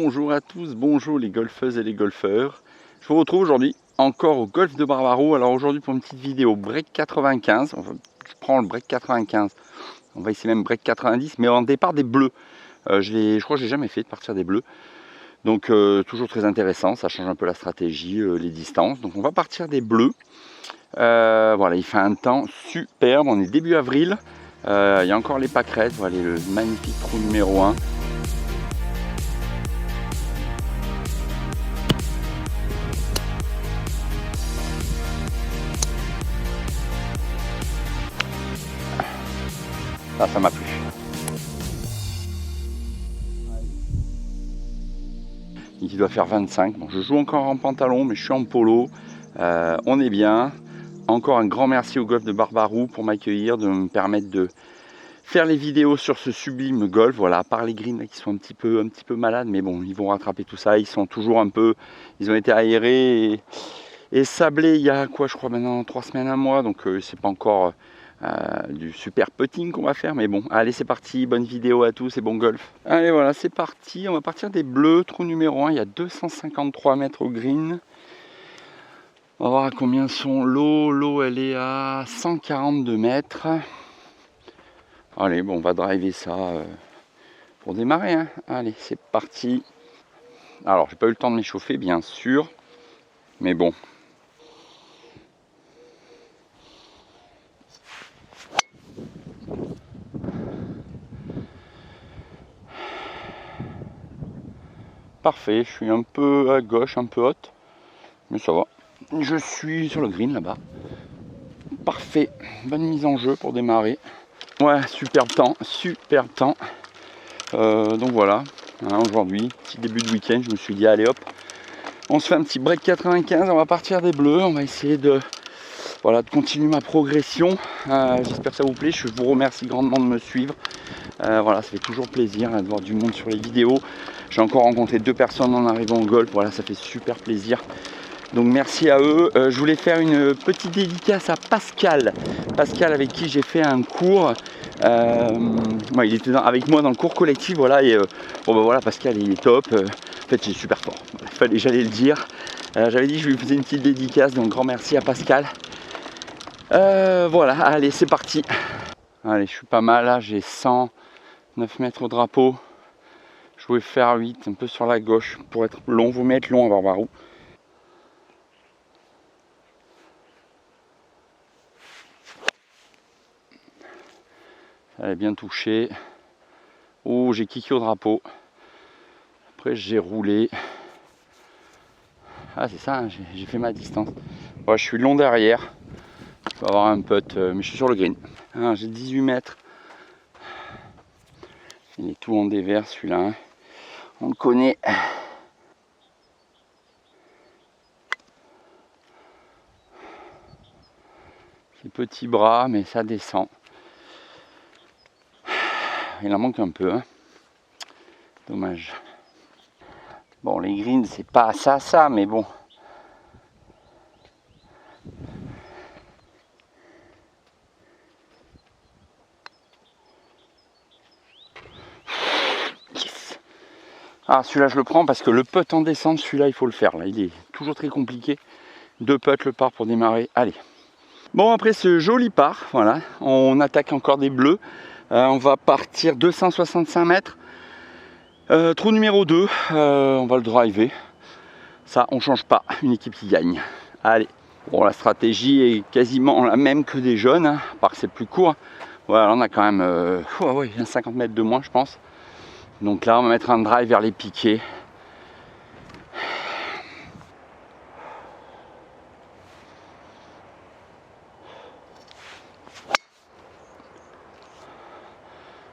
Bonjour à tous, bonjour les golfeuses et les golfeurs. Je vous retrouve aujourd'hui encore au golf de Barbaroux. Alors aujourd'hui pour une petite vidéo break 95, je prends le break 95, on va essayer même break 90, mais en départ des bleus. Je crois que je n'ai jamais fait de partir des bleus. Donc toujours très intéressant, ça change un peu la stratégie, les distances. Donc on va partir des bleus. Voilà, il fait un temps superbe, on est début avril. Il y a encore les pâquerettes, voilà le magnifique trou numéro 1. Ça m'a plu. Il doit faire 25. Bon, je joue encore en pantalon, mais je suis en polo. On est bien. Encore un grand merci au golf de Barbaroux pour m'accueillir, de me permettre de faire les vidéos sur ce sublime golf. Voilà, à part les greens là, qui sont un petit peu malades, mais bon, ils vont rattraper tout ça. Ils sont toujours ils ont été aérés et sablés il y a quoi, je crois maintenant 3 semaines, un mois. Donc c'est pas encore du super putting qu'on va faire, mais bon, allez c'est parti, bonne vidéo à tous et bon golf. Allez voilà, c'est parti, on va partir des bleus, trou numéro 1, il y a 253 mètres au green. On va voir à combien sont l'eau elle est à 142 mètres. Allez, bon, on va driver ça pour démarrer, hein. Allez, c'est parti. Alors, j'ai pas eu le temps de m'échauffer, bien sûr, mais bon. Parfait, je suis un peu à gauche, un peu haute, mais ça va. Je suis sur le green là-bas. Parfait, bonne mise en jeu pour démarrer. Ouais, superbe temps, superbe temps. Donc voilà, hein, aujourd'hui, petit début de week-end, je me suis dit allez hop, on se fait un petit break 95, on va partir des bleus, on va essayer de continuer ma progression. J'espère que ça vous plaît, je vous remercie grandement de me suivre. Voilà, ça fait toujours plaisir de voir du monde sur les vidéos. J'ai encore rencontré 2 personnes en arrivant au golf, voilà, ça fait super plaisir. Donc merci à eux. Je voulais faire une petite dédicace à Pascal. Pascal avec qui j'ai fait un cours. Il était avec moi dans le cours collectif, voilà. Et bon ben voilà, Pascal il est top. En fait, il est super fort. J'allais le dire. J'avais dit que je lui faisais une petite dédicace, donc grand merci à Pascal. Voilà, allez, c'est parti. Allez, je suis pas mal là, j'ai 109 mètres au drapeau. Je voulais faire 8, un peu sur la gauche pour être long. Vous mettez long à Barbaroux. Elle est bien touchée. Oh, j'ai kické au drapeau. Après, j'ai roulé. Ah, c'est ça, hein, j'ai fait ma distance. Ouais, je suis long derrière. Je vais avoir un putt, mais je suis sur le green. Ah, j'ai 18 mètres. Il est tout en dévers celui-là. Hein. On le connaît. Ses petits bras, mais ça descend. Il en manque un peu. Hein. Dommage. Bon, les greens, c'est pas ça, mais bon. Yes. Ah, celui-là, je le prends parce que le putt en descente, celui-là, il faut le faire. Là, il est toujours très compliqué. 2 putts le par pour démarrer. Allez. Bon, après ce joli par, voilà, on attaque encore des bleus. On va partir 265 mètres. Trou numéro 2, on va le driver. Ça, on change pas, une équipe qui gagne. Allez, bon, la stratégie est quasiment la même que des jeunes, hein, à part que c'est plus court. Voilà, on a quand même 50 mètres de moins, je pense. Donc là, on va mettre un drive vers les piquets.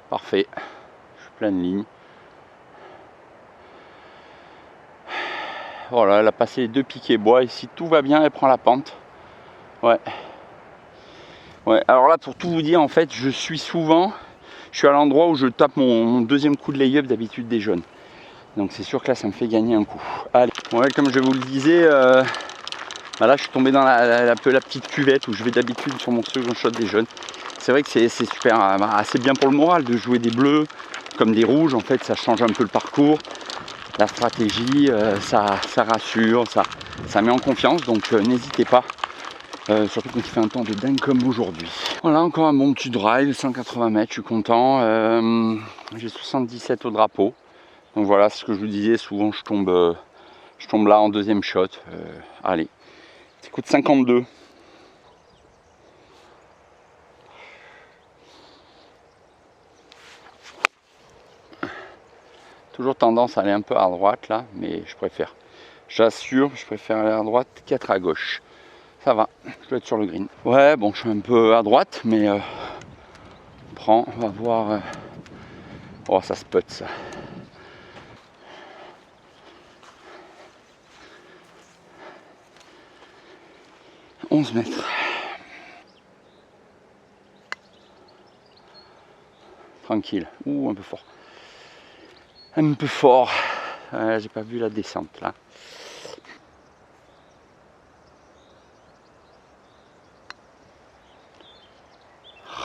Parfait, je suis pleine ligne. Voilà, elle a passé les 2 piquets bois et si tout va bien, elle prend la pente. Ouais. Ouais, alors là, pour tout vous dire, en fait, je suis à l'endroit où je tape mon deuxième coup de lay-up d'habitude des jeunes. Donc c'est sûr que là, ça me fait gagner un coup. Allez, ouais, comme je vous le disais, là, je suis tombé dans la petite cuvette où je vais d'habitude sur mon second shot des jeunes. C'est vrai que c'est super, assez bien pour le moral de jouer des bleus comme des rouges. En fait, ça change un peu le parcours. la stratégie, ça rassure, ça met en confiance, donc n'hésitez pas, surtout quand il fait un temps de dingue comme aujourd'hui. Voilà, encore un bon petit drive, 180 mètres, je suis content. J'ai 77 au drapeau, donc voilà, c'est ce que je vous disais, souvent je tombe là en deuxième shot. Allez, ça coûte 52. Toujours tendance à aller un peu à droite là, mais j'assure, je préfère aller à droite qu'être à gauche. Ça va, je dois être sur le green. Ouais, bon, je suis un peu à droite, mais on va voir. Oh, ça se putt ça. « 11 mètres. Tranquille. Ouh, un peu fort. Un peu fort. J'ai pas vu la descente là.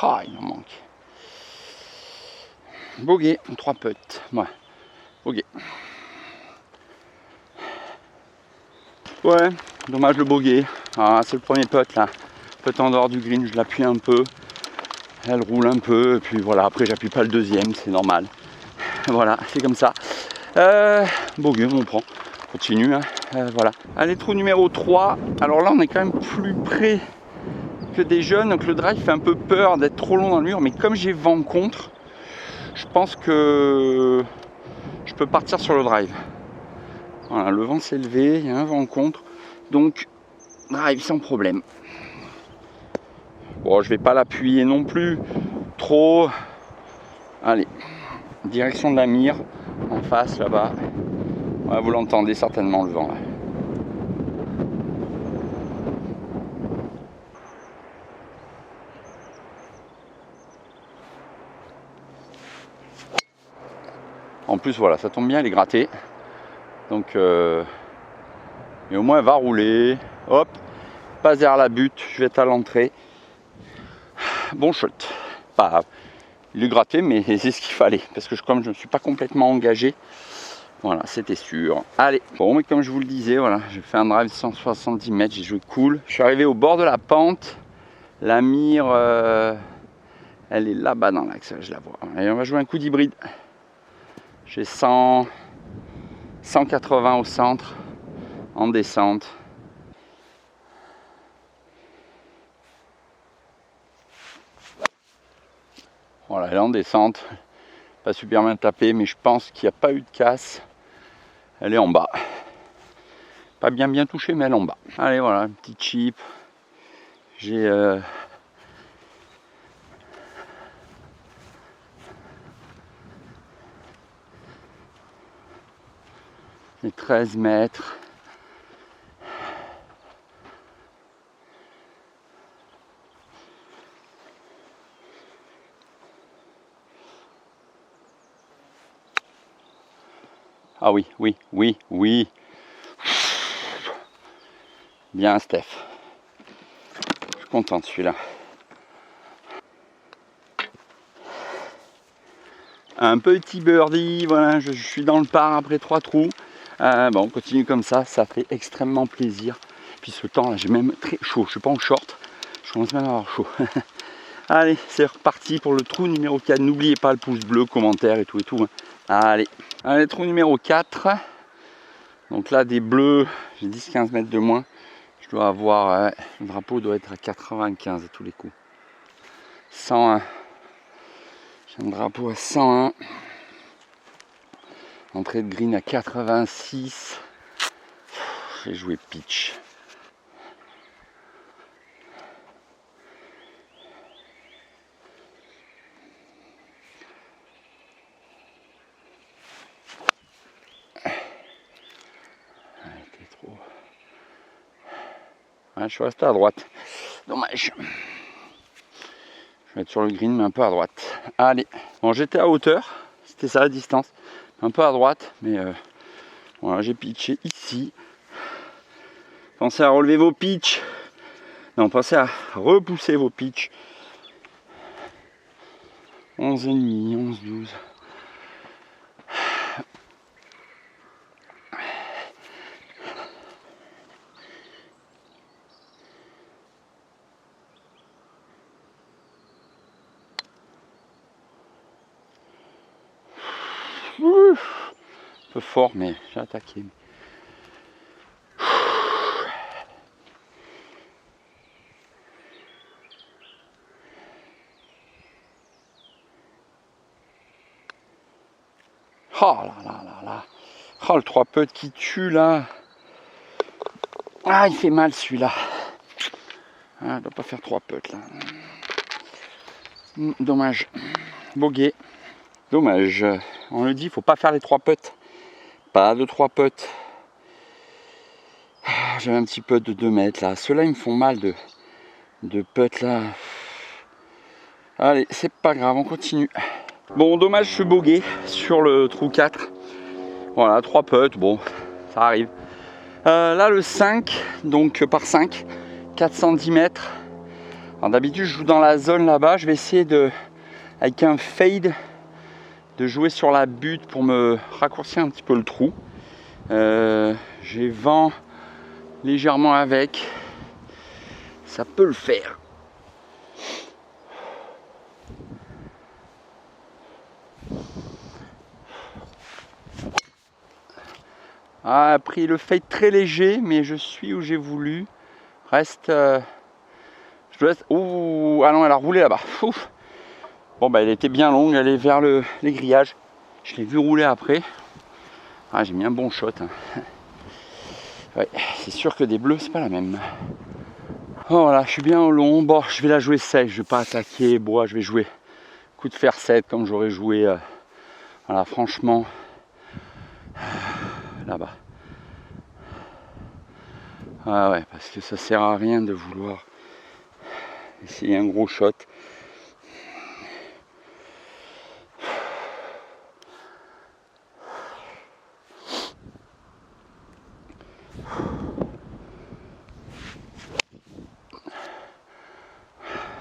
Ah, il en manque. Bogey, 3 putts. Ouais, bogey. Ouais, dommage le bogey. Ah, c'est le premier putt là. Putt en dehors du green, je l'appuie un peu. Elle roule un peu, et puis voilà, après j'appuie pas le deuxième, c'est normal. Voilà, c'est comme ça. Bogey, on prend. Continue, hein. Voilà. Allez, trou numéro 3. Alors là, on est quand même plus près que des jeunes, donc le drive fait un peu peur d'être trop long dans le mur, mais comme j'ai vent contre, je pense que je peux partir sur le drive. Voilà, le vent s'est levé, il y a un vent contre, donc drive sans problème. Bon, je vais pas l'appuyer non plus trop. Allez, direction de la mire, en face là-bas. Ouais, vous l'entendez certainement le vent là. En plus, voilà, ça tombe bien, elle est grattée. Donc, mais au moins elle va rouler. Hop, passe derrière la butte, je vais être à l'entrée. Bon shot. Pas, il est gratté, mais c'est ce qu'il fallait. Parce que comme je ne suis pas complètement engagé, voilà, c'était sûr. Allez, bon, mais comme je vous le disais, voilà, j'ai fait un drive 170 mètres, j'ai joué cool. Je suis arrivé au bord de la pente. La mire, elle est là-bas dans l'axe, je la vois. Allez, on va jouer un coup d'hybride. J'ai 180 au centre, en descente. Voilà, elle est en descente. Pas super bien tapée, mais je pense qu'il n'y a pas eu de casse. Elle est en bas. Pas bien touchée, mais elle est en bas. Allez, voilà, un petit chip. J'ai les 13 mètres. Ah oui. Bien, Steph. Je suis content de celui-là. Un petit birdie, voilà, je suis dans le par après 3 trous. Bon, on continue comme ça fait extrêmement plaisir. Puis ce temps là, j'ai même très chaud, je suis pas en short, je commence même à avoir chaud. Allez, c'est reparti pour le trou numéro 4. N'oubliez pas le pouce bleu, commentaire et tout. Allez, trou numéro 4. Donc là, des bleus, j'ai 10-15 mètres de moins. Je dois avoir, le drapeau doit être à 95 à tous les coups. 101. J'ai un drapeau à 101. Entrée de green à 86. J'ai joué pitch. Ouais, je suis resté à droite. Dommage. Je vais être sur le green, mais un peu à droite. Allez. Bon, j'étais à hauteur. C'était ça la distance. Un peu à droite, mais voilà, j'ai pitché ici. Pensez à relever vos pitchs. Non, pensez à repousser vos pitchs. 11,5, 11, 12. peu fort, mais j'ai attaqué. Oh là là là là. Oh, le 3 putts qui tue là. Ah, il fait mal celui-là. Ah, il doit pas faire 3 putts là. Dommage. Bogey. Dommage. On le dit, il faut pas faire les 3 putts. Pas de 3 putts. J'avais un petit putt de 2 mètres là. Ceux-là, ils me font mal de putts là. Allez, c'est pas grave, on continue. Bon, dommage ce bogey sur le trou 4. Voilà, 3 putts, bon, ça arrive. Là, le 5, donc par 5, 410 mètres. Alors d'habitude, je joue dans la zone là-bas. Je vais essayer de, avec un fade, de jouer sur la butte pour me raccourcir un petit peu le trou. J'ai vent légèrement avec. Ça peut le faire. Ah, pris le fade très léger, mais je suis où j'ai voulu. Reste. Je dois être. Ouh, ah non, elle a roulé là-bas. Bon, bah, elle était bien longue, elle est vers les grillages. Je l'ai vu rouler après. Ah, j'ai mis un bon shot. Hein. Ouais, c'est sûr que des bleus, c'est pas la même. Oh voilà, je suis bien au long. Bon, je vais la jouer sèche, je vais pas attaquer bois, je vais jouer coup de fer 7 comme j'aurais joué. Voilà, franchement. Là-bas. Ah ouais, parce que ça sert à rien de vouloir essayer un gros shot.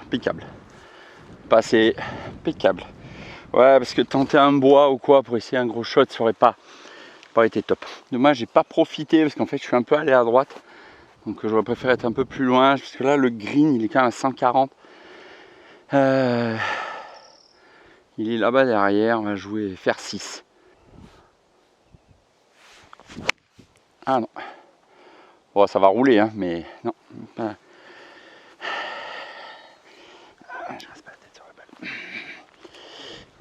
Impeccable. Passé, impeccable. Ouais, parce que tenter un bois ou quoi pour essayer un gros shot, ça aurait pas été top. Dommage, j'ai pas profité parce qu'en fait, je suis un peu allé à droite. Donc j'aurais préféré être un peu plus loin, parce que là le green il est quand même à 140. Il est là-bas derrière, on va jouer faire 6. Ah non. Bon, ça va rouler, hein, mais non. Pas... Je reste pas la tête sur la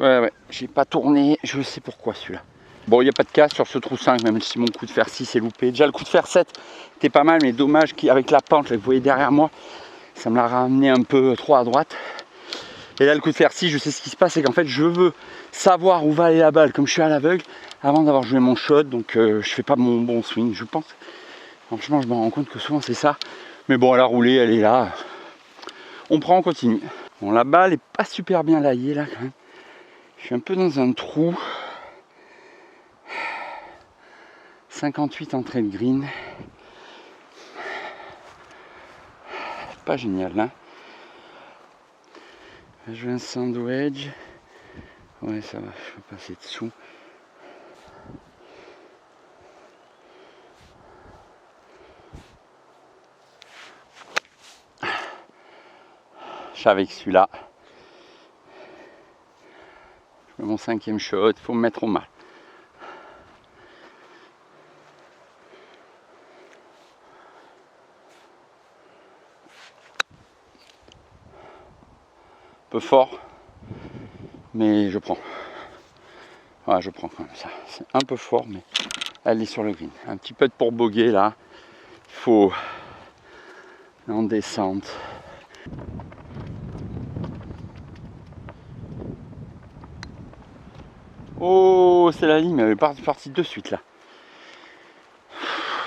balle. Ouais, j'ai pas tourné, je sais pourquoi celui-là. Bon, il n'y a pas de casse sur ce trou 5, même si mon coup de fer 6 est loupé. Déjà, le coup de fer 7 était pas mal, mais dommage qu'avec la pente, là, vous voyez derrière moi, ça me l'a ramené un peu trop à droite. Et là, le coup de fer 6, je sais ce qui se passe, c'est qu'en fait, je veux savoir où va aller la balle, comme je suis à l'aveugle, avant d'avoir joué mon shot, donc je fais pas mon bon swing, je pense. Franchement, je me rends compte que souvent, c'est ça. Mais bon, elle a roulé, elle est là. On prend, on continue. Bon, la balle est pas super bien laillée, là, quand même. Je suis un peu dans un trou. 58 entrée de green. Pas génial, hein. Je vais un sandwich. Ouais, ça va, je vais passer dessous. Avec celui-là. Je fais mon 5e shot, il faut me mettre au mal. Un peu fort, mais je prends. Ouais, je prends quand même ça. C'est un peu fort, mais elle est sur le green. Un petit peu de pour boguer là. Il faut en descente. Oh, c'est la ligne, elle est partie de suite là.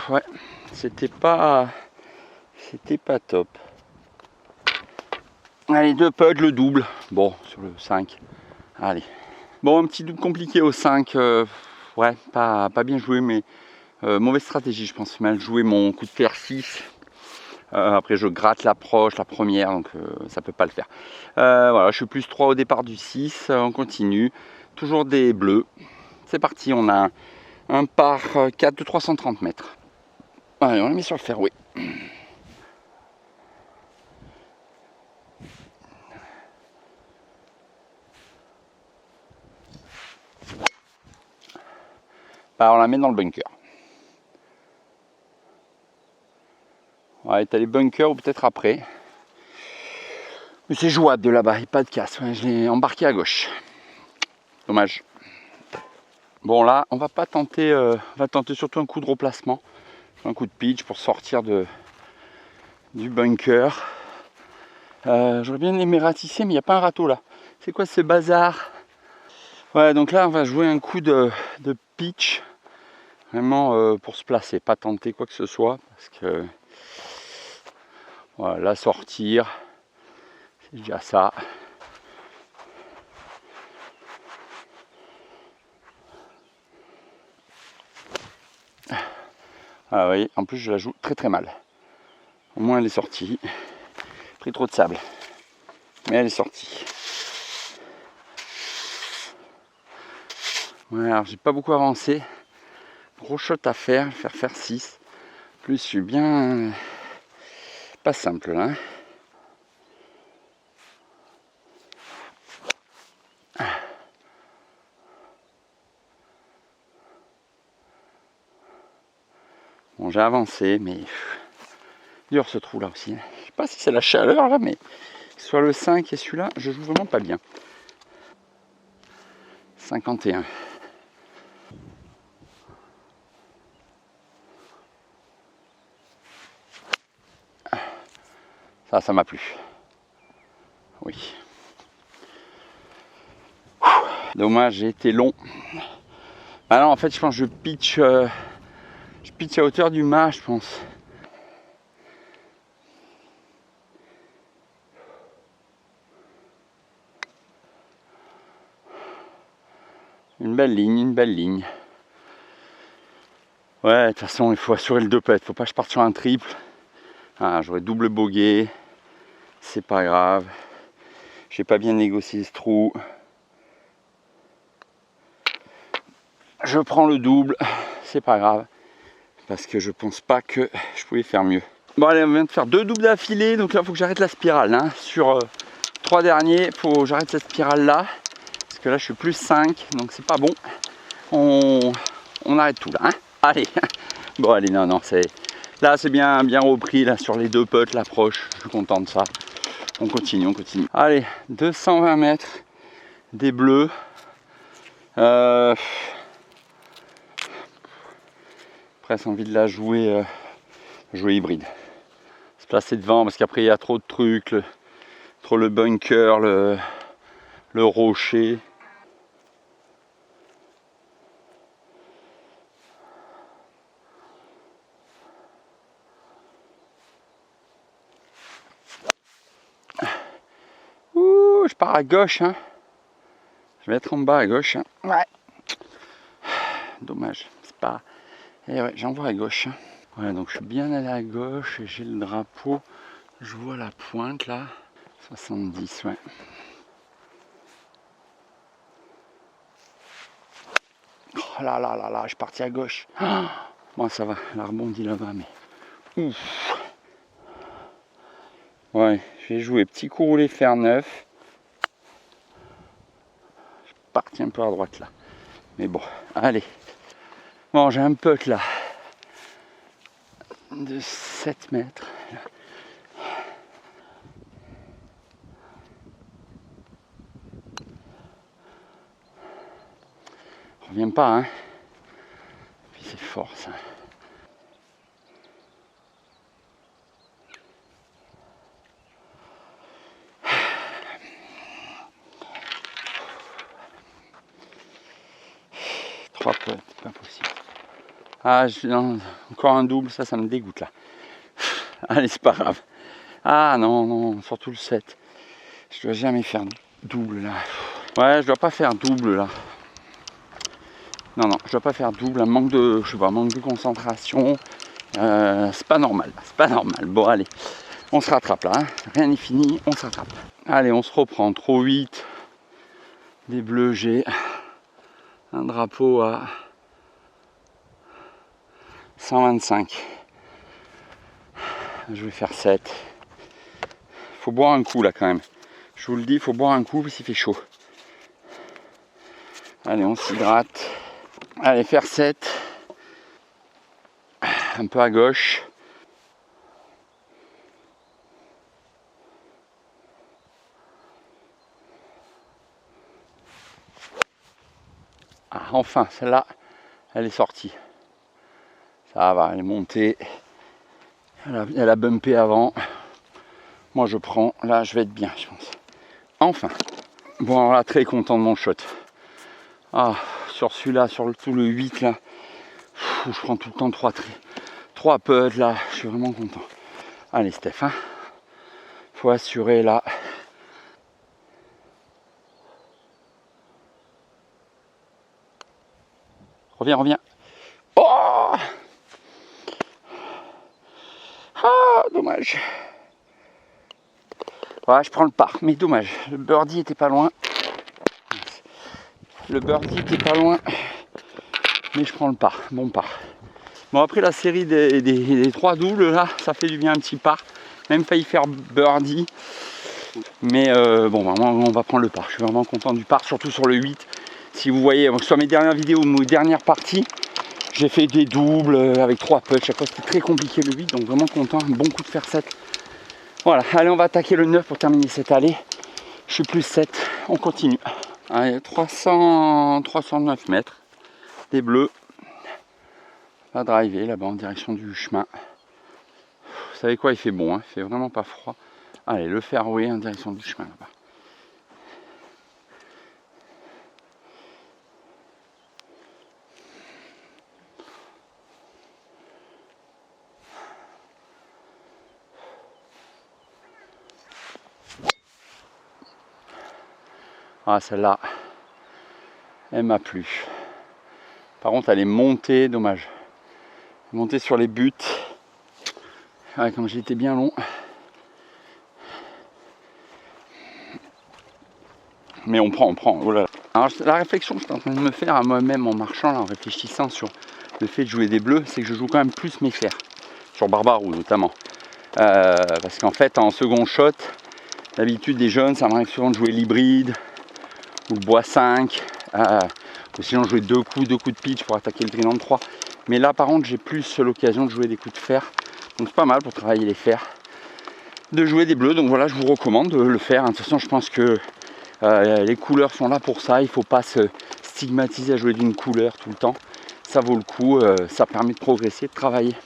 Ouais, c'était pas top. Allez, 2 putts, le double. Bon, sur le 5. Allez. Bon, un petit double compliqué au 5. Ouais, pas bien joué, mais mauvaise stratégie, je pense. Mal joué mon coup de fer 6. Après, je gratte l'approche, la première, donc ça peut pas le faire. Voilà, je suis plus 3 au départ du 6. On continue. Toujours des bleus. C'est parti, on a un par 4 de 330 mètres. Allez, on l'a mis sur le fairway. Bah, on la met dans le bunker. Ouais, t'as les bunkers ou peut-être après. Mais c'est jouable de là-bas, il n'y a pas de casse. Ouais, je l'ai embarqué à gauche. Dommage. Bon là, on va pas tenter, on va tenter surtout un coup de replacement. Un coup de pitch pour sortir du bunker. J'aurais bien aimé ratisser, mais il n'y a pas un râteau là. C'est quoi ce bazar? Ouais, donc là, on va jouer un coup de pitch. Vraiment pour se placer, pas tenter quoi que ce soit. Parce que voilà, là, sortir, c'est déjà ça. Ah oui, en plus je la joue très très mal. Au moins elle est sortie. Pris trop de sable. Mais elle est sortie. Ouais, alors j'ai pas beaucoup avancé. Gros shot à faire 6. Plus je suis bien pas simple là. Bon, j'ai avancé, mais dur ce trou là aussi. Je sais pas si c'est la chaleur là, mais que ce soit le 5 et celui-là, je joue vraiment pas bien. 51. Ça m'a plu. Oui. Dommage, j'ai été long. Ah non, en fait, je pense que je pitch à hauteur du mât, je pense. Une belle ligne. Ouais, de toute façon, il faut assurer le 2 putt. Faut pas que je parte sur un triple. Ah, j'aurais double bogey. C'est pas grave. J'ai pas bien négocié ce trou. Je prends le double. C'est pas grave. Parce que je pense pas que je pouvais faire mieux. Bon, allez, on vient de faire 2 doubles d'affilée. Donc là, il faut que j'arrête la spirale. Hein. Sur 3 derniers, il faut que j'arrête cette spirale là. Parce que là, je suis plus 5. Donc c'est pas bon. On arrête tout là. Hein. Allez. Bon, allez, non, c'est. Là, c'est bien repris là sur les 2 putts, l'approche. Je suis content de ça. On continue. Allez, 220 mètres, des bleus. Presque envie de la jouer hybride. Se placer devant parce qu'après il y a trop de trucs, trop le bunker, le rocher. Ouh, je pars à gauche. Hein. Je vais être en bas à gauche. Hein. Ouais. Dommage. C'est pas. Et ouais, j'envoie à gauche. Hein. Ouais, donc je suis bien allé à gauche et j'ai le drapeau. Je vois la pointe là. 70, ouais. Oh là, je suis parti à gauche. Oh, bon, ça va, elle a rebondi là-bas, mais. Ouf. Ouais, je vais jouer petit coup roulé fer 9. Je suis parti un peu à droite là. Mais bon, allez. Bon, j'ai un putt là. De 7 mètres. Reviens pas, hein. Puis c'est fort ça. Trois potes, pas possible. Ah, non, encore un double, ça me dégoûte là. Allez, c'est pas grave. Ah non, surtout le 7. Je dois jamais faire double là. Ouais, je dois pas faire double là. Non, je dois pas faire double, un manque de concentration. C'est pas normal. Bon, allez, on se rattrape là. Hein. Rien n'est fini, on se rattrape. Allez, on se reprend. Trop 8. Des bleus, j'ai un drapeau à 125. Je vais faire 7. Faut boire un coup là quand même. Je vous le dis, il faut boire un coup parce qu'il fait chaud. Allez, on s'hydrate. Allez, faire 7. Un peu à gauche. Ah, enfin, celle-là, elle est sortie. Ça va, elle est montée. Elle a bumpé avant. Moi, je prends. Là, je vais être bien, je pense. Enfin. Bon, alors là, très content de mon shot. Ah, sur celui-là, sur tout le 8, là, je prends tout le temps 3 putts, là. Je suis vraiment content. Allez, Steph, hein. Faut assurer, là. Reviens. Oh! Ah, dommage. Ouais, je prends le par, mais dommage. Le birdie était pas loin. Mais je prends le par. Bon par. Bon, après la série des 3 doubles, là, ça fait du bien un petit par. Même failli faire birdie. Mais bon, vraiment, on va prendre le par. Je suis vraiment content du par, surtout sur le 8. Si vous voyez, sur mes dernières vidéos ou mes dernières parties, j'ai fait des doubles avec 3 putts. Chaque fois, c'était très compliqué le 8. Donc vraiment content. Un bon coup de faire 7. Voilà, allez, on va attaquer le 9 pour terminer cette allée. Je suis plus 7, on continue. Allez, 309 mètres, des bleus. On va driver là-bas en direction du chemin. Vous savez quoi, il fait bon, hein, il fait vraiment pas froid. Allez, le fairway en direction du chemin là-bas. Ah, celle-là, elle m'a plu. Par contre, elle est montée, dommage. Montée sur les buts. Ouais, comme j'étais bien long. Mais on prend. Oh là là. Alors, la réflexion que je suis en train de me faire à moi-même en marchant, là, en réfléchissant sur le fait de jouer des bleus, c'est que je joue quand même plus mes fers. Sur Barbarou notamment. Parce qu'en fait, en second shot, d'habitude, des jeunes, ça m'arrive souvent de jouer l'hybride ou le bois 5. Ou sinon, jouer deux coups de pitch pour attaquer le green en 3. Mais là, par contre, j'ai plus l'occasion de jouer des coups de fer. Donc, c'est pas mal pour travailler les fers. De jouer des bleus. Donc, voilà, je vous recommande de le faire. De toute façon, je pense que les couleurs sont là pour ça. Il ne faut pas se stigmatiser à jouer d'une couleur tout le temps. Ça vaut le coup. Ça permet de progresser, de travailler.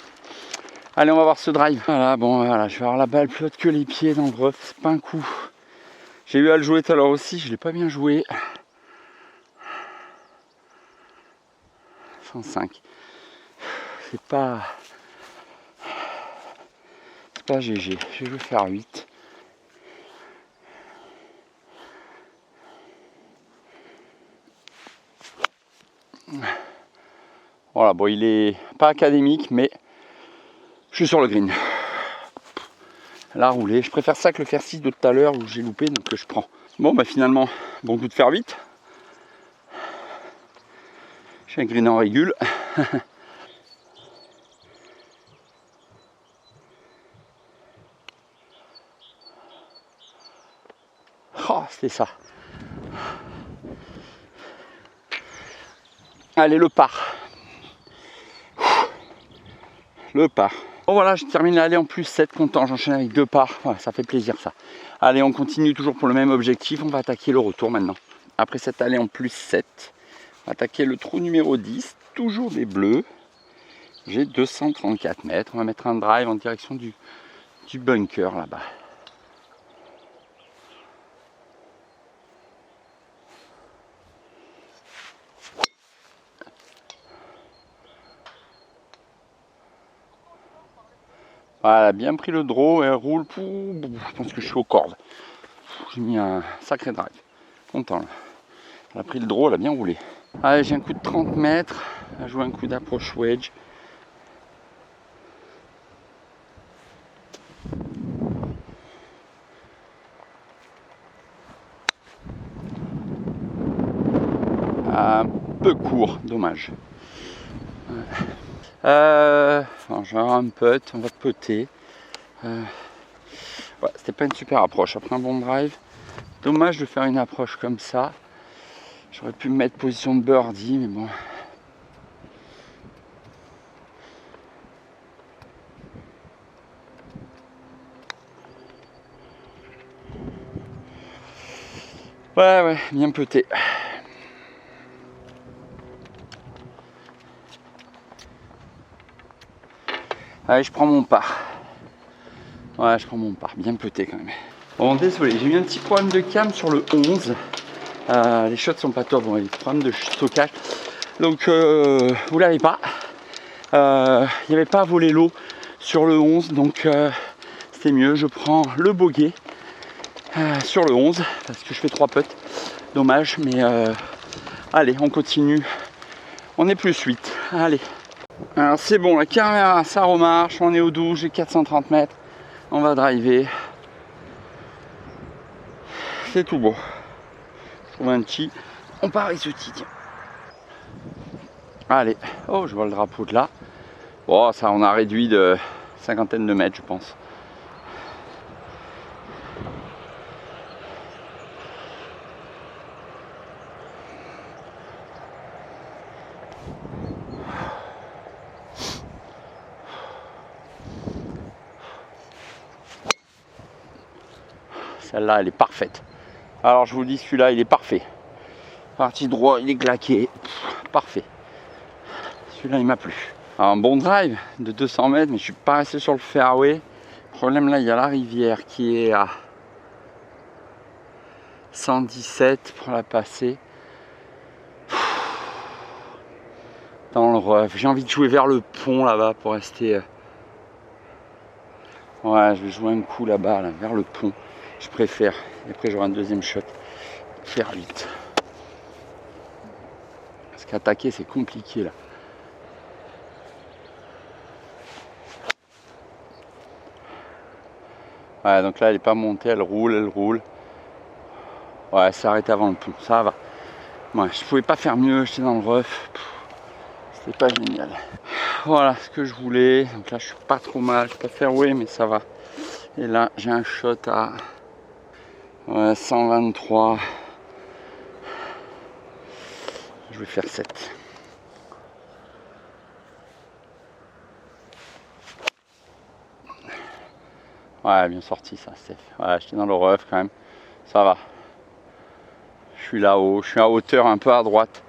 Allez, on va voir ce drive. Voilà, bon, voilà, je vais avoir la balle plus haute que les pieds dans le rough. C'est pas un coup. J'ai eu à le jouer tout à l'heure aussi. Je l'ai pas bien joué. 105. C'est pas GG. Je vais faire 8. Voilà, bon, il est pas académique, mais je suis sur le green. Là, roulé. Je préfère ça que le faire 6 de tout à l'heure où j'ai loupé, donc je prends. Bon, bah finalement, bon coup de faire 8. J'ai un green en régule. Oh, c'était ça. Allez, le par. Le par. Bon voilà, je termine l'allée en plus 7, content, j'enchaîne avec 2 pars. Voilà, ça fait plaisir ça. Allez, on continue toujours pour le même objectif. On va attaquer le retour maintenant. Après cette allée en plus 7, on va attaquer le trou numéro 10. Toujours des bleus. J'ai 234 mètres. On va mettre un drive en direction du bunker là-bas. Voilà, bien pris le draw, elle roule. Je pense que je suis aux cordes. J'ai mis un sacré drive. Content là. Elle a pris le draw, elle a bien roulé. Allez, j'ai un coup de 30 mètres. Elle a joué un coup d'approche wedge. Un peu court, dommage. Bon, je vais avoir un putt, on va putter. Ouais, c'était pas une super approche. Après un bon drive, dommage de faire une approche comme ça. J'aurais pu me mettre position de birdie, mais bon. Ouais, bien pété. Allez, je prends mon par. Ouais, je prends mon par, bien pété quand même. Bon, désolé, j'ai eu un petit problème de cam sur le 11. Les shots sont pas top, bon, il y a des problèmes de stockage. Donc, vous l'avez pas. Il n'y avait pas à voler l'eau sur le 11, donc c'était mieux. Je prends le bogey sur le 11 parce que je fais 3 putts. Dommage, mais allez, on continue. On est plus 8. Allez. Alors c'est bon, la caméra ça remarche. On est au 12, j'ai 430 mètres. On va driver. C'est tout beau. Je trouve un petit. On part ici, tiens. Allez. Oh, je vois le drapeau de là. Bon, ça on a réduit de cinquantaine de mètres, je pense. Celle-là, elle est parfaite. Alors je vous dis, celui-là, il est parfait. Parti droit, il est claqué. Parfait. Celui-là, il m'a plu. Alors, un bon drive de 200 mètres, mais je suis pas resté sur le fairway. Le problème, là, il y a la rivière qui est à 117 pour la passer. Dans le rough. J'ai envie de jouer vers le pont là-bas pour rester. Ouais, je vais jouer un coup là-bas, là, vers le pont. Je préfère. Et après, j'aurai un deuxième shot. Faire vite. Parce qu'attaquer, c'est compliqué là. Ouais, donc là, elle n'est pas montée, elle roule. Ouais, elle s'est arrêtée avant le pont, ça va. Ouais, je pouvais pas faire mieux, j'étais dans le rough. C'était pas génial. Voilà ce que je voulais. Donc là, je suis pas trop mal. Je peux faire fairway, mais ça va. Et là, j'ai un shot à 123. Je vais faire 7. Ouais, bien sorti ça, Steph. Ouais, j'étais dans le rough quand même. Ça va. Je suis là-haut. Je suis à hauteur un peu à droite.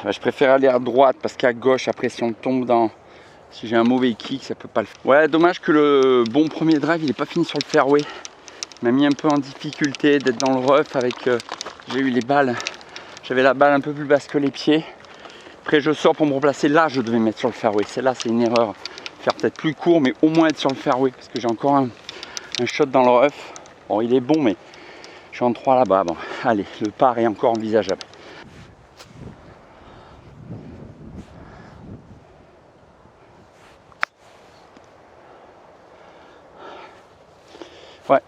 Je préfère aller à droite parce qu'à gauche, après, si on tombe dans. Si j'ai un mauvais kick, ça peut pas le faire. Ouais, dommage que le bon premier drive, il n'est pas fini sur le fairway. Il m'a mis un peu en difficulté d'être dans le rough avec. J'ai eu les balles. J'avais la balle un peu plus basse que les pieds. Après, je sors pour me replacer. Là, je devais mettre sur le fairway. Celle-là, c'est une erreur. Faire peut-être plus court, mais au moins être sur le fairway parce que j'ai encore un shot dans le rough. Bon, il est bon, mais je suis en 3 là-bas. Bon, allez, le par est encore envisageable. Ouais.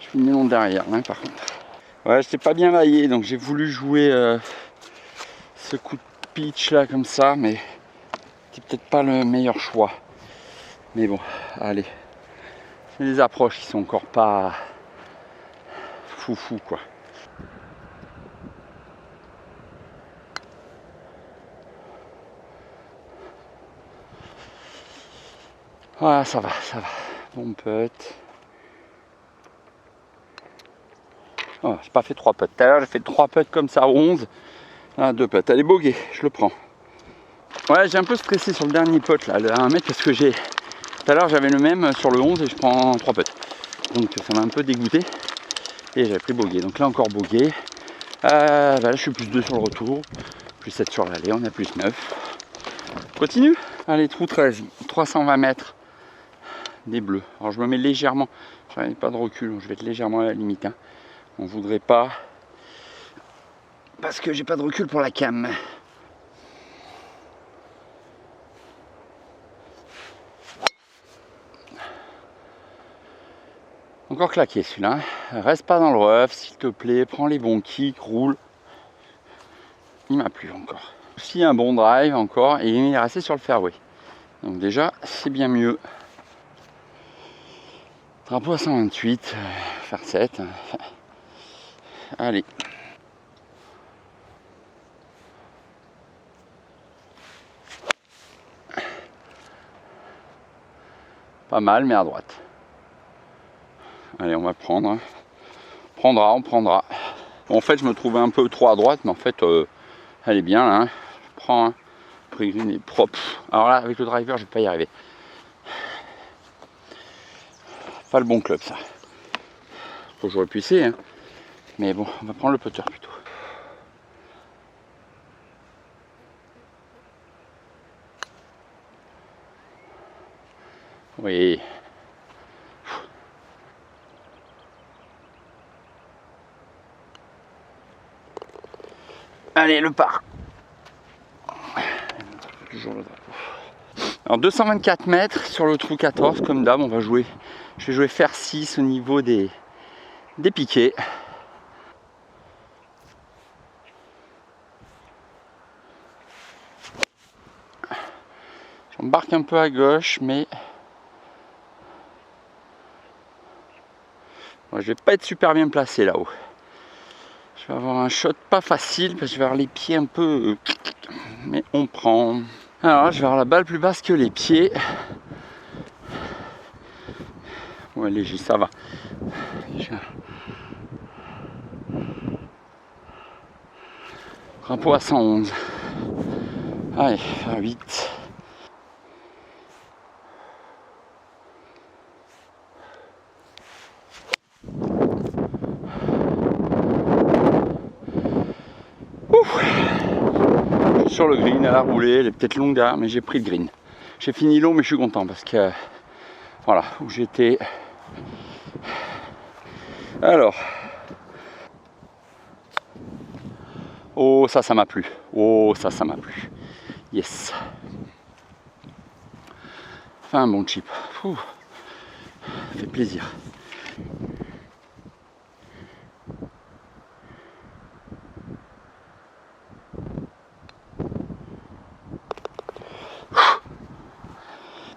Je finis long derrière, hein, par contre. Ouais, j'étais pas bien maillé, donc j'ai voulu jouer ce coup de pitch là comme ça, mais c'était peut-être pas le meilleur choix. Mais bon, allez. C'est des approches qui sont encore pas foufou quoi. Voilà, ça va. Bon putt. Oh, j'ai pas fait 3 putts. Tout à l'heure, j'ai fait 3 putts comme ça, 11. Là, 2 putts. Allez, bogey, je le prends. Ouais, j'ai un peu stressé sur le dernier putt là, le 1 mètre, parce que tout à l'heure, j'avais le même sur le 11 et je prends 3 putts. Donc, ça m'a un peu dégoûté. Et j'avais pris bogey. Donc là, encore bogey. Là, je suis plus 2 sur le retour. Plus 7 sur l'aller. On a plus 9. Continue. Allez, trou 13. 320 mètres. Des bleus. Alors, je me mets légèrement. Je n'ai pas de recul. Je vais être légèrement à la limite. Hein. On voudrait pas. Parce que j'ai pas de recul pour la cam. Encore claqué celui-là. Reste pas dans le rough, s'il te plaît. Prends les bons kicks, roule. Il m'a plu encore. Aussi un bon drive encore et il est resté sur le fairway. Donc déjà, c'est bien mieux. Drapeau à 128, faire 7. Allez. Pas mal, mais à droite. Allez, on va prendre. On prendra. Bon, en fait, je me trouvais un peu trop à droite, mais en fait, elle est bien là. Hein. Je prends. Le green est propre. Alors là, avec le driver, je vais pas y arriver. Pas le bon club, ça. Faut que j'aurais pu essayer. Hein. Mais bon, on va prendre le putter plutôt. Oui. Allez, le par. Toujours le drapeau. Alors 224 mètres sur le trou 14, comme d'hab, on va jouer. Je vais jouer fer 6 au niveau des piquets. J'embarque un peu à gauche, mais bon, je vais pas être super bien placé là-haut. Je vais avoir un shot pas facile parce que je vais avoir les pieds un peu. Mais on prend. Alors là, je vais avoir la balle plus basse que les pieds. Ouais, léger, ça va. Drapeau à 111. Allez, à 8. Sur le green, elle a roulé, elle est peut-être longue derrière, mais j'ai pris le green. J'ai fini long, mais je suis content parce que voilà où j'étais. Alors, oh ça m'a plu. Oh ça m'a plu. Yes. Enfin un bon chip. Ouh. Ça fait plaisir.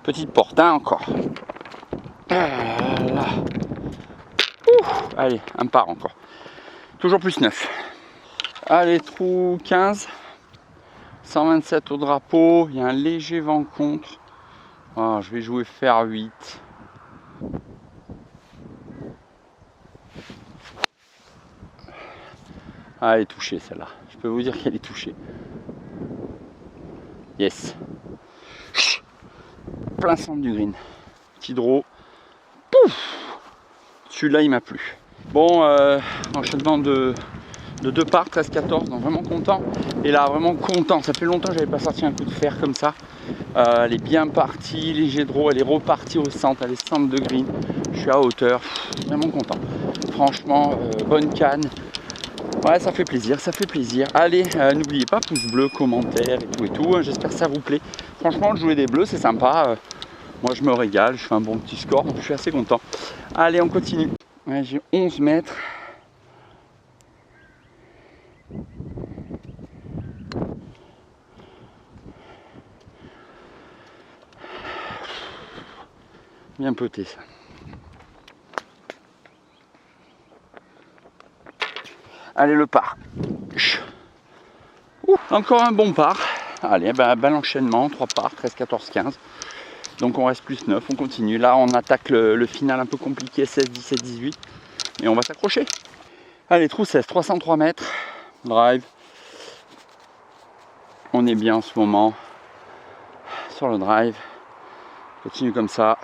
Petite porte, hein, encore. Là. Allez, un par encore. Toujours plus 9. Allez, trou 15. 127 au drapeau. Il y a un léger vent contre. Alors, je vais jouer fer 8. Ah, elle est touchée celle-là. Je peux vous dire qu'elle est touchée. Yes. Plein centre du green. Petit draw. Pouf. Celui-là, il m'a plu. Bon, enchaînement de 2 parts, 13-14, donc vraiment content. Et là, vraiment content. Ça fait longtemps que j'avais pas sorti un coup de fer comme ça. Elle est bien partie, léger draw, elle est repartie au centre, elle est centre de green. Je suis à hauteur, vraiment content. Franchement, bonne canne. Ouais, ça fait plaisir, ça fait plaisir. Allez, n'oubliez pas, pouce bleu, commentaire et tout. J'espère que ça vous plaît. Franchement, de jouer des bleus, c'est sympa. Moi, je me régale, je fais un bon petit score, donc je suis assez content. Allez, on continue. Ouais, j'ai 11 mètres. Bien peauté, ça. Allez, le par. Encore un bon par. Allez, bel enchaînement, 3 parts, 13, 14, 15. Donc on reste plus 9, on continue. Là, on attaque le final un peu compliqué, 16, 17, 18. Et on va s'accrocher. Allez, trou 16, 303 mètres. Drive. On est bien en ce moment sur le drive. Continue comme ça.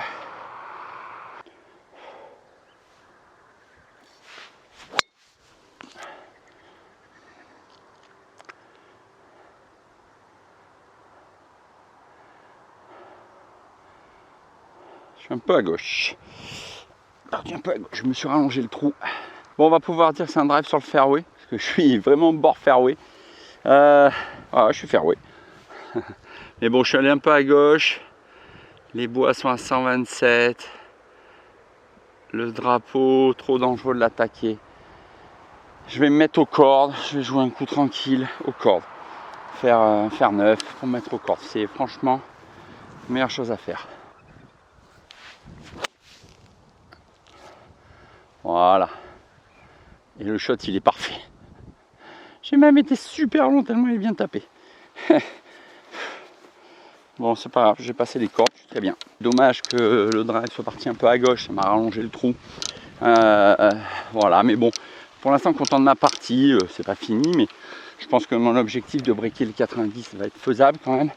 Je suis un peu à gauche. Parti un peu à gauche. Je me suis rallongé le trou. Bon, on va pouvoir dire que c'est un drive sur le fairway. Parce que je suis vraiment bord fairway. Je suis fairway. Mais bon, je suis allé un peu à gauche. Les bois sont à 127. Le drapeau, trop dangereux de l'attaquer. Je vais me mettre aux cordes. Je vais jouer un coup tranquille aux cordes. Faire 9 pour me mettre aux cordes. C'est franchement la meilleure chose à faire. Voilà. Et le shot, il est parfait. J'ai même été super long tellement il est bien tapé. Bon, c'est pas grave, j'ai passé les cordes, je suis très bien. Dommage que le drive soit parti un peu à gauche, ça m'a rallongé le trou. Voilà, mais bon, pour l'instant, content de ma partie. C'est pas fini, mais je pense que mon objectif de breaker le 90 va être faisable quand même.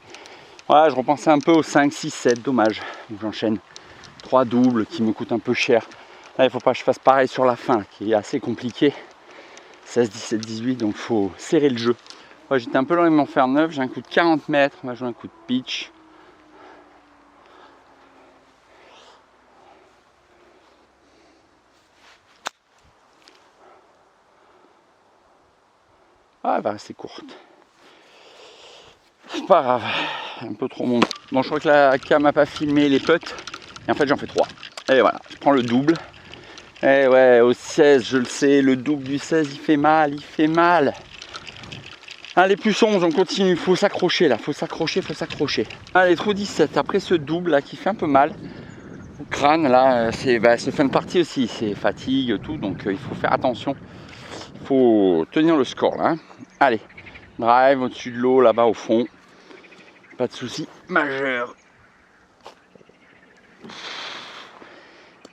Voilà, je repensais un peu au 5, 6, 7, dommage. Donc j'enchaîne 3 doubles qui me coûtent un peu cher. Là, il ne faut pas que je fasse pareil sur la fin, qui est assez compliqué. 16, 17, 18, donc il faut serrer le jeu. Ouais, j'étais un peu loin de m'en faire 9, j'ai un coup de 40 mètres, on va jouer un coup de pitch. Ah, elle va rester courte. C'est pas grave, un peu trop bon. Bon, je crois que la cam n'a pas filmé les putts. Et en fait, j'en fais 3. Et voilà, je prends le double. Et ouais, au 16, je le sais, le double du 16, il fait mal, il fait mal. Allez, plus 11, on continue, faut s'accrocher là, faut s'accrocher, faut s'accrocher. Allez, trou 17, après ce double là qui fait un peu mal. Au crâne là, c'est fin de partie aussi, c'est fatigue, tout, donc il faut faire attention. Il faut tenir le score là. Hein. Allez, drive au-dessus de l'eau là-bas au fond. Pas de souci majeur.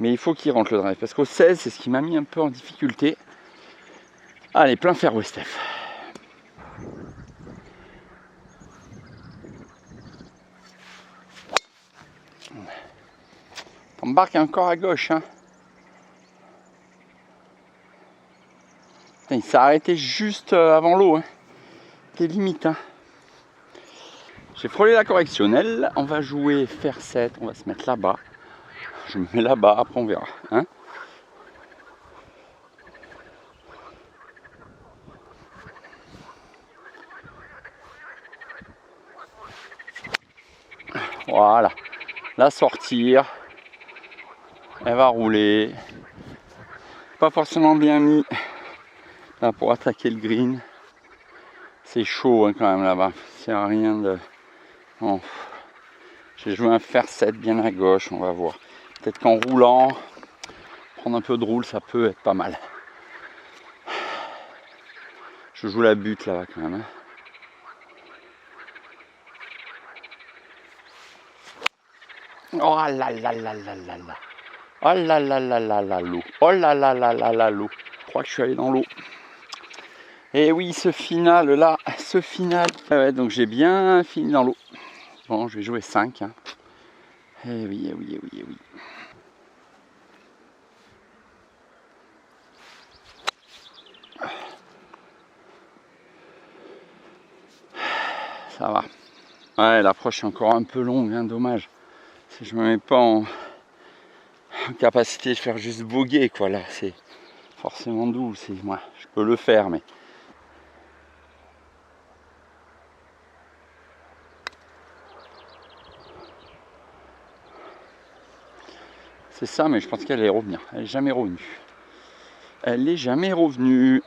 Mais il faut qu'il rentre le drive, parce qu'au 16, c'est ce qui m'a mis un peu en difficulté. Allez, plein fairway, Steph. T'embarques encore à gauche, hein. Putain, il s'est arrêté juste avant l'eau, hein. T'es limite, hein. J'ai frôlé la correctionnelle. On va jouer faire 7. On va se mettre là-bas. Je me mets là-bas, après on verra, hein. Voilà. La sortir. Elle va rouler. Pas forcément bien mis là pour attaquer le green. C'est chaud hein, quand même là-bas. C'est rien de. Bon. J'ai joué un fer 7 bien à gauche, on va voir. Peut-être qu'en roulant, prendre un peu de roule, ça peut être pas mal. Je joue la butte là-bas quand même. Hein. Oh là là là là là là. Oh là là là là là l'eau. Oh là là là là là l'eau. Je crois que je suis allé dans l'eau. Et oui, ce final là, ce final. Ah ouais, donc j'ai bien fini dans l'eau. Bon, je vais jouer 5. Hein. Eh oui, eh oui, eh oui, eh oui. Ça va. Ouais, l'approche est encore un peu longue, hein, dommage. Si je me mets pas en capacité de faire juste boguer, quoi, là, c'est forcément doux. Moi, je peux le faire, mais. C'est ça, mais je pense qu'elle allait revenir. Elle n'est jamais revenue. Elle n'est jamais revenue.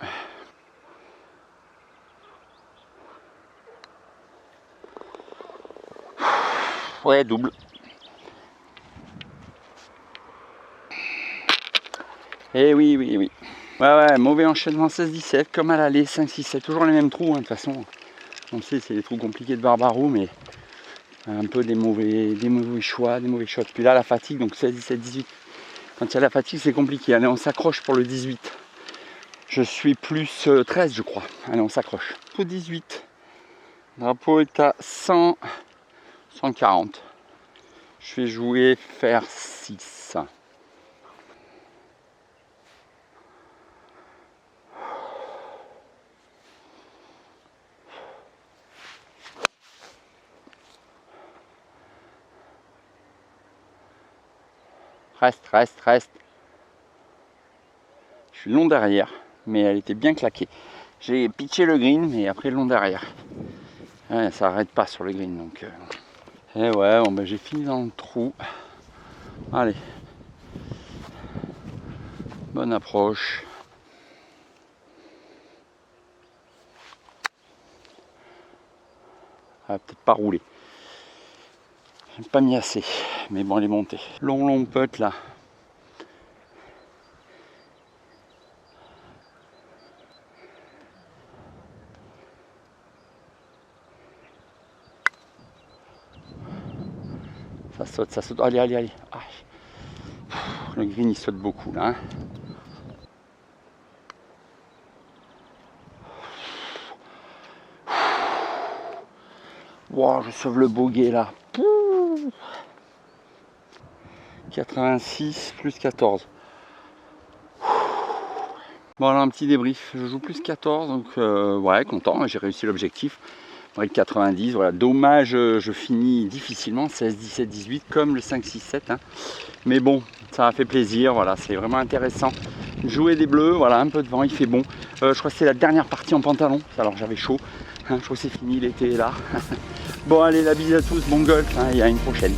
Ouais, double. Eh oui, oui, oui. Ouais, ouais, mauvais enchaînement 16-17, comme à l'aller, 5-6-7. Toujours les mêmes trous, hein, de toute façon. On sait, c'est des trous compliqués de Barbarou, mais un peu des mauvais choix, des mauvais shots. Puis là, la fatigue, donc 16-17-18. Quand il y a la fatigue, c'est compliqué. Allez, on s'accroche pour le 18. Je suis plus 13, je crois. Allez, on s'accroche. Pour 18. Le drapeau est à 100, 140. Je vais jouer faire 6. Reste, reste, reste. Je suis long derrière, mais elle était bien claquée. J'ai pitché le green, mais après long derrière. Ouais, ça arrête pas sur le green, donc. Et ouais, bon, ben, j'ai fini dans le trou. Allez. Bonne approche. Elle va peut-être pas rouler. J'ai pas mis assez, mais bon, elle est montée. Long putt là. Ça saute, ça saute. Allez, allez, allez. Ah. Le green il saute beaucoup là. Hein. Wow, je sauve le bogey là. 86 plus 14. Bon, alors un petit débrief. Je joue plus 14, donc ouais, content, j'ai réussi l'objectif. Break 90, voilà. Dommage, je finis difficilement, 16, 17, 18, comme le 5, 6, 7. Hein. Mais bon, ça m'a fait plaisir, voilà, c'est vraiment intéressant. Jouer des bleus, voilà, un peu de vent, il fait bon. Je crois que c'est la dernière partie en pantalon, alors j'avais chaud. Hein, je crois que c'est fini, l'été est là. Bon, allez, la bise à tous, bon golf, hein, et à une prochaine.